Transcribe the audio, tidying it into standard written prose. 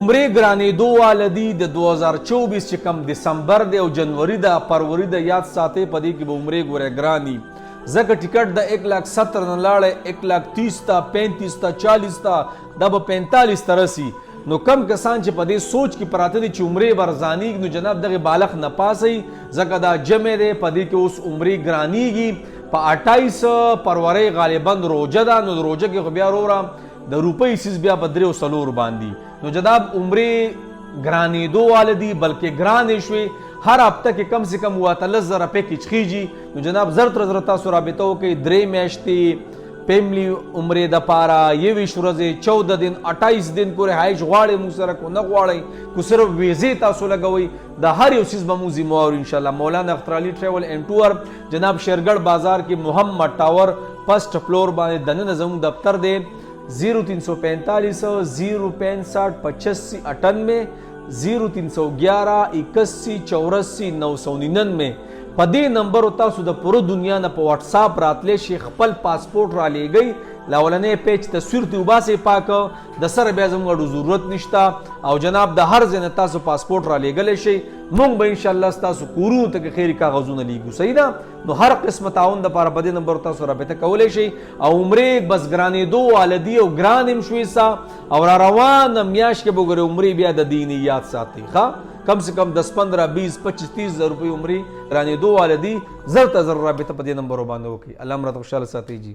عمرې ګرانېدو واله دي د 2024 چې کم دسمبر دی او جنوري ده فروری ده یاد ساتئ په دې کې به عمرې ګوره ګراني ځکه ټیکټ د 1,70,000 نه لاړی 1,30,000 ته 35 ته 40 ته دا به 45 ته رسي نو کم کسان چې په دې سوچ کې پراته دي چې عمرې برزانیږي نو جناب دغه بالغ نه پاسئ ځکه دا جمع دی په دې کې اوس عمرې ګرانیږي په 28 فروری غالبا روجه ده نو د روجه کې خو بیا وروره د روپۍ سیز بیا په 3 او 4 باندې نو جناب عمرې ګرانېدو واله دي بلکې ګرانې شوې هر هفته کې کم سے کم 13,000 پیکیج خیږي نو جناب زر تر زر تاسو رابطه وکړئ 3 میاشتې فیملی عمرې دپاره 21 ورځې 14 دن 28 دن کو رهایش غواړئ موږ سره کو نه غواړئ کو صرف ویزې تاسو لګوئ د هر یو څیز به موږ ذمهوار انشاءالله مولانا اختر علي ټریول اینډ ټور جناب شیرګړ بازار کې محمد ټاور فرسٹ فلور باندې دننه زموږ دفتر دی 0345 065 85 98 0311 81 84 999 په دې نمبر تاسو د پوره دنیا نه په واتس اپ راتلی شي خپل پاسپورت را لیږئ لاولنې پیج تصویر ته وباسئ پاکه د سره بیا زموږ اړو ضرورت نشته او جناب د هر ځای نه تاسو پاسپورت را لیږلی شئ موږ به انشاءالله ستاسو کورونو ته که خیري کاغذونه لیږو صحیح ده نو هر قسمه تعاون دپاره په دې نمبر تاسو رابطه کولی شئ او عمرې بس ګرانېدو واله دي او ګران هم شوې سه او را روانه میاشت کې به ګورې عمرې بیا د دیني یاد ساتئ ښه کم سے کم 10 15 20 25 30 हज़ार रुपये عمرې ګرانېدو واله دي زر ته زر رابطه په دې نمبرو باندې وکړئ الله مو راته خوشحاله ساتئ جی